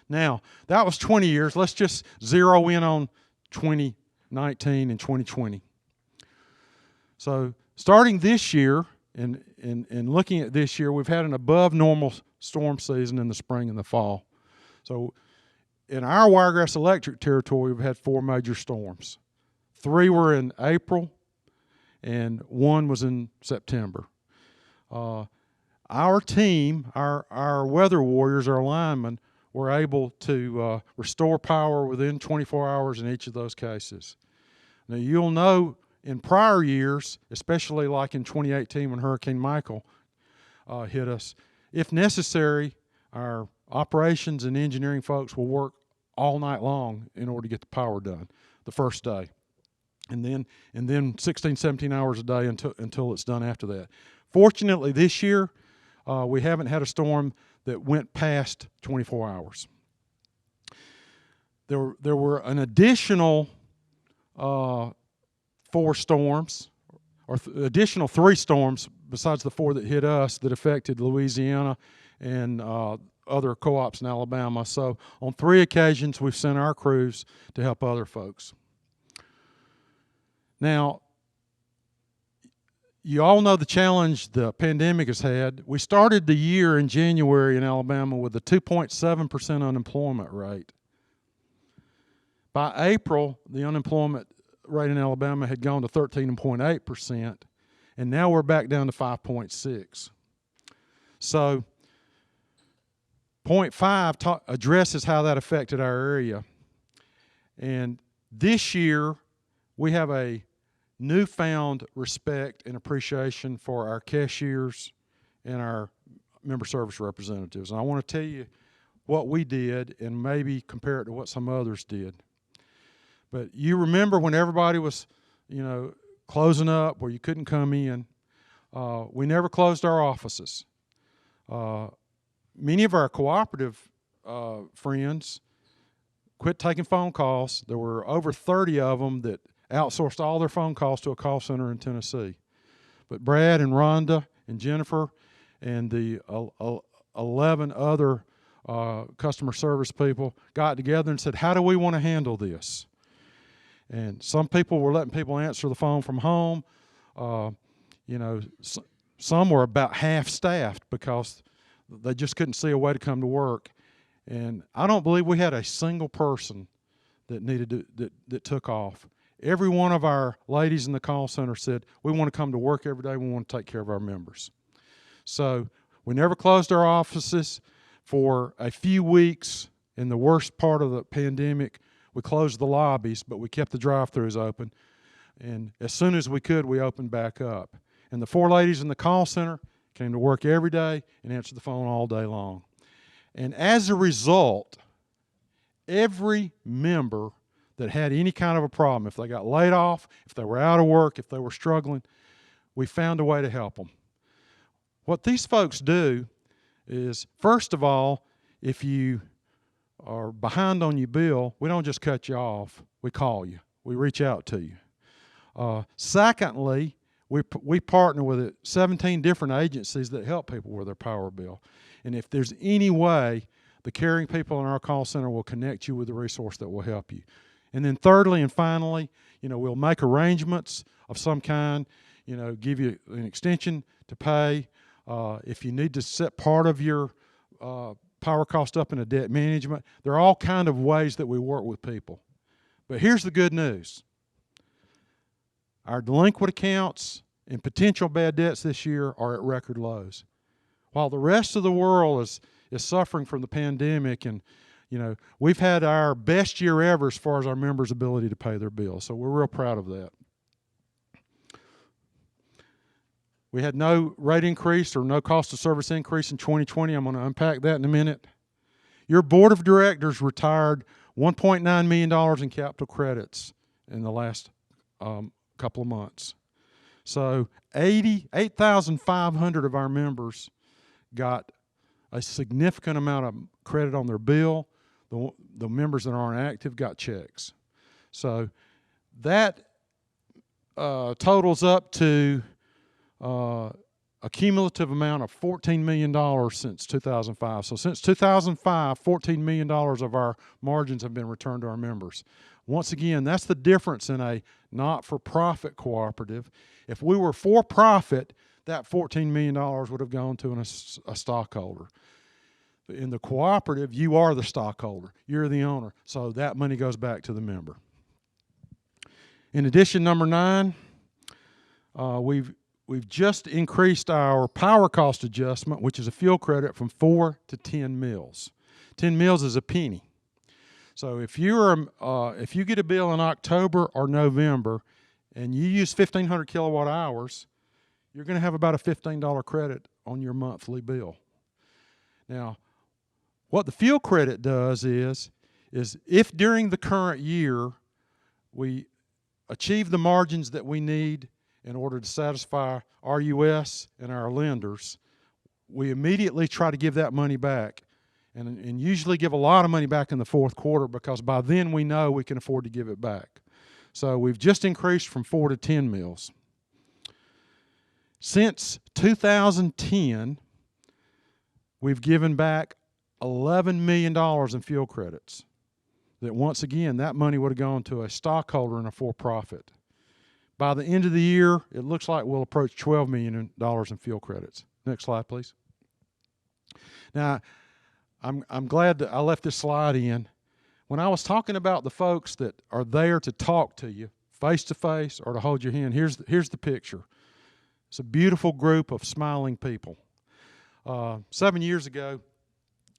Now, that was 20 years. Let's just zero in on 2019 and 2020. So starting this year and looking at this year, we've had an above normal storm season in the spring and the fall. So in our Wiregrass Electric territory, we've had 4 major storms. 3 were in April, and 1 was in September. Our team, our weather warriors, our linemen, were able to restore power within 24 hours in each of those cases. Now, you'll know in prior years, especially like in 2018 when Hurricane Michael hit us, if necessary, our operations and engineering folks will work all night long in order to get the power done the first day. And then 16, 17 hours a day until it's done after that. Fortunately, this year, we haven't had a storm that went past 24 hours. There were an additional 4 storms, or additional 3 storms besides the 4 that hit us that affected Louisiana and other co-ops in Alabama. So on 3 occasions, we've sent our crews to help other folks. Now, you all know the challenge the pandemic has had. We started the year in January in Alabama with a 2.7% unemployment rate. By April, the unemployment rate in Alabama had gone to 13.8%, and now we're back down to 5.6%. So, point 5 addresses how that affected our area. And this year, we have a newfound respect and appreciation for our cashiers and our member service representatives. And I want to tell you what we did and maybe compare it to what some others did. But you remember when everybody was, closing up where you couldn't come in, we never closed our offices. Many of our cooperative friends quit taking phone calls. There were over 30 of them that outsourced all their phone calls to a call center in Tennessee. But Brad and Rhonda and Jennifer and the 11 other customer service people got together and said, how do we want to handle this? And some people were letting people answer the phone from home. Some were about half staffed because they just couldn't see a way to come to work. And I don't believe we had a single person that that took off. Every one of our ladies in the call center said, we want to come to work every day. We want to take care of our members. So we never closed our offices. For a few weeks in the worst part of the pandemic, we closed the lobbies, but we kept the drive-thrus open. And as soon as we could, we opened back up. And the 4 ladies in the call center came to work every day and answered the phone all day long. And as a result, every member that had any kind of a problem, if they got laid off, if they were out of work, if they were struggling, we found a way to help them. What these folks do is, first of all, if you are behind on your bill, we don't just cut you off, we call you, we reach out to you. Secondly, we partner with 17 different agencies that help people with their power bill. And if there's any way, the caring people in our call center will connect you with a resource that will help you. And then thirdly and finally, we'll make arrangements of some kind, give you an extension to pay. If you need to set part of your power cost up in a debt management, there are all kinds of ways that we work with people. But here's the good news. Our delinquent accounts and potential bad debts this year are at record lows. While the rest of the world is suffering from the pandemic, and we've had our best year ever as far as our members' ability to pay their bills. So we're real proud of that. We had no rate increase or no cost of service increase in 2020. I'm going to unpack that in a minute. Your board of directors retired $1.9 million in capital credits in the last couple of months. So 8,500 of our members got a significant amount of credit on their bill. The members that aren't active got checks. So that totals up to a a cumulative amount of $14 million since 2005. So since 2005, $14 million of our margins have been returned to our members. Once again, that's the difference in a not-for-profit cooperative. If we were for-profit, that $14 million would have gone to a stockholder. In the cooperative, you are the stockholder. You're the owner. So that money goes back to the member. In addition, number 9, we've just increased our power cost adjustment, which is a fuel credit, from 4 to 10 mils. 10 mils is a penny. So if you get a bill in October or November and you use 1,500 kilowatt hours, you're going to have about a $15 credit on your monthly bill. Now, what the fuel credit does is if during the current year we achieve the margins that we need in order to satisfy RUS and our lenders, we immediately try to give that money back, and usually give a lot of money back in the fourth quarter, because by then we know we can afford to give it back. So we've just increased from 4 to 10 mils. Since 2010, we've given back $11 million in fuel credits. That once again, that money would have gone to a stockholder and a for-profit. By the end of the year, it looks like we'll approach $12 million in fuel credits. Next slide, please. Now, I'm glad that I left this slide in. When I was talking about the folks that are there to talk to you face to face or to hold your hand, here's the picture. It's a beautiful group of smiling people. 7 years ago,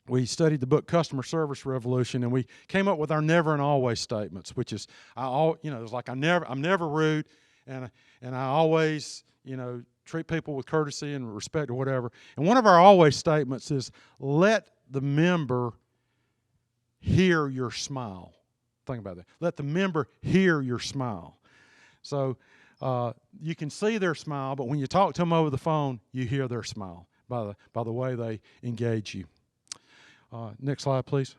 we studied the book Customer Service Revolution, and we came up with our never and always statements, which is, it's like I'm never rude, and I always, treat people with courtesy and respect or whatever. And one of our always statements is, let the member hear your smile. Think about that. Let the member hear your smile. So you can see their smile, but when you talk to them over the phone, you hear their smile by the way they engage you. Next slide, please.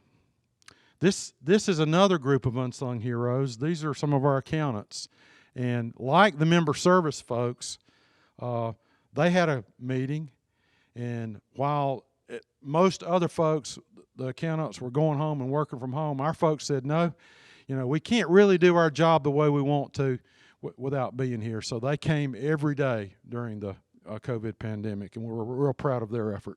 This is another group of unsung heroes. These are some of our accountants. And like the member service folks, they had a meeting, and while most other folks, the accountants, were going home and working from home, our folks said, no, we can't really do our job the way we want to without being here. So they came every day during the COVID pandemic, and we're real proud of their effort.